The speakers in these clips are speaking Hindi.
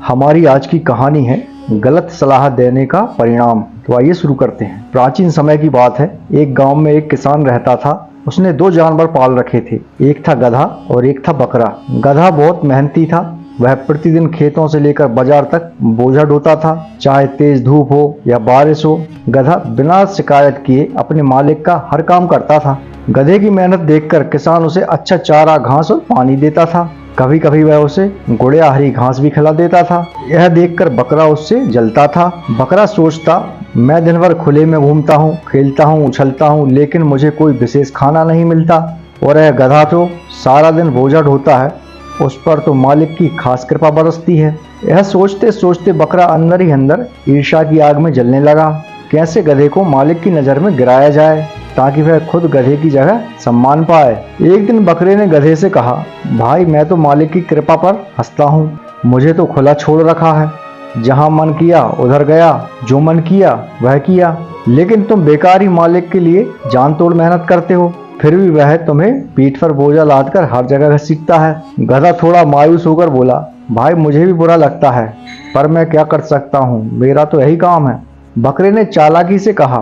हमारी आज की कहानी है गलत सलाह देने का परिणाम। तो आइए शुरू करते हैं। प्राचीन समय की बात है। एक गांव में एक किसान रहता था। उसने दो जानवर पाल रखे थे, एक था गधा और एक था बकरा। गधा बहुत मेहनती था। वह प्रतिदिन खेतों से लेकर बाजार तक बोझा ढोता था, चाहे तेज धूप हो या बारिश हो। गधा बिना शिकायत किए अपने मालिक का हर काम करता था। गधे की मेहनत देखकर किसान उसे अच्छा चारा, घास और पानी देता था। कभी कभी वह उसे गुड़िया हरी घास भी खिला देता था। यह देखकर बकरा उससे जलता था। बकरा सोचता, मैं दिन भर खुले में घूमता हूँ, खेलता हूँ, उछलता हूँ, लेकिन मुझे कोई विशेष खाना नहीं मिलता, और यह गधा तो सारा दिन बोझा ढोता है, उस पर तो मालिक की खास कृपा बरसती है। यह सोचते सोचते बकरा अंदर ही अंदर ईर्ष्या की आग में जलने लगा। कैसे गधे को मालिक की नज़र में गिराया जाए ताकि वह खुद गधे की जगह सम्मान पाए। एक दिन बकरे ने गधे से कहा, भाई, मैं तो मालिक की कृपा पर हंसता हूँ। मुझे तो खुला छोड़ रखा है, जहाँ मन किया उधर गया, जो मन किया वह किया। लेकिन तुम बेकार ही मालिक के लिए जान तोड़ मेहनत करते हो, फिर भी वह तुम्हें पीठ पर बोझा लाद कर हर जगह घसीटता है। गधा थोड़ा मायूस होकर बोला, भाई, मुझे भी बुरा लगता है, पर मैं क्या कर सकता हूँ, मेरा तो यही काम है। बकरे ने चालाकी से कहा,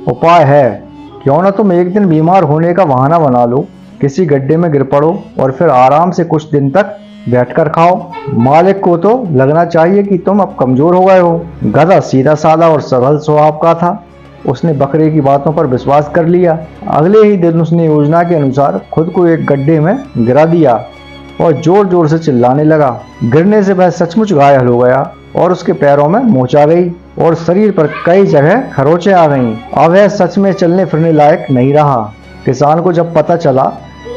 उपाय है, क्यों ना तुम एक दिन बीमार होने का बहाना बना लो, किसी गड्ढे में गिर पड़ो और फिर आराम से कुछ दिन तक बैठकर खाओ। मालिक को तो लगना चाहिए कि तुम अब कमजोर हो गए हो। गधा सीधा साधा और सरल स्वभाव का था। उसने बकरे की बातों पर विश्वास कर लिया। अगले ही दिन उसने योजना के अनुसार खुद को एक गड्ढे में गिरा दिया और जोर जोर से चिल्लाने लगा। गिरने से वह सचमुच घायल हो गया और उसके पैरों में मोच आ गई और शरीर पर कई जगह खरोंचें आ गईं। अब वह सच में चलने फिरने लायक नहीं रहा। किसान को जब पता चला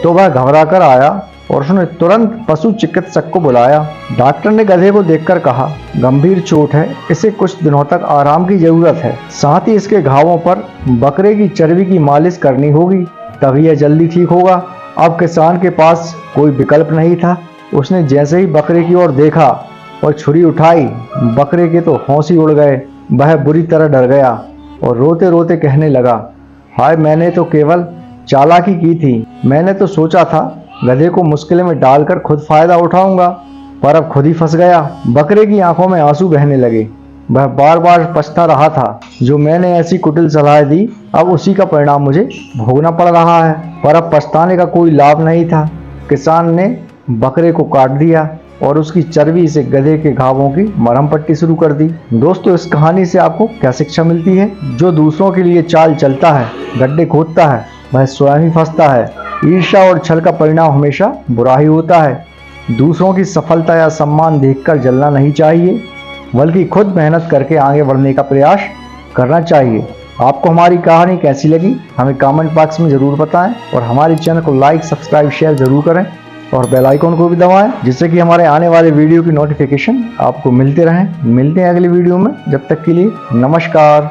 तो वह घबरा कर आया और उसने तुरंत पशु चिकित्सक को बुलाया। डॉक्टर ने गधे को देखकर कहा, गंभीर चोट है, इसे कुछ दिनों तक आराम की जरूरत है। साथ ही इसके घावों पर बकरे की चर्बी की मालिश करनी होगी, तभी यह जल्दी ठीक होगा। अब किसान के पास कोई विकल्प नहीं था। उसने जैसे ही बकरे की ओर देखा और छुरी उठाई, बकरे के तो होश ही उड़ गए। वह बुरी तरह डर गया और रोते रोते कहने लगा, हाय, मैंने तो केवल चालाकी की थी। मैंने तो सोचा था गधे को मुश्किल में डालकर खुद फायदा उठाऊंगा, पर अब खुद ही फंस गया। बकरे की आंखों में आंसू बहने लगे। वह बार बार पछता रहा था, जो मैंने ऐसी कुटिल सलाह दी, अब उसी का परिणाम मुझे भोगना पड़ रहा है। पर अब पछताने का कोई लाभ नहीं था। किसान ने बकरे को काट दिया और उसकी चर्बी से गधे के घावों की मरहम पट्टी शुरू कर दी। दोस्तों, इस कहानी से आपको क्या शिक्षा मिलती है? जो दूसरों के लिए चाल चलता है, गड्ढे खोदता है, वह स्वयं ही फंसता है। ईर्ष्या और छल का परिणाम हमेशा बुरा ही होता है। दूसरों की सफलता या सम्मान देखकर जलना नहीं चाहिए, बल्कि खुद मेहनत करके आगे बढ़ने का प्रयास करना चाहिए। आपको हमारी कहानी कैसी लगी हमें कमेंट बॉक्स में ज़रूर बताएं और हमारे चैनल को लाइक, सब्सक्राइब, शेयर ज़रूर करें और बेल आइकन को भी दबाएं, जिससे कि हमारे आने वाले वीडियो की नोटिफिकेशन आपको मिलते रहें। मिलते हैं अगली वीडियो में, जब तक के लिए नमस्कार।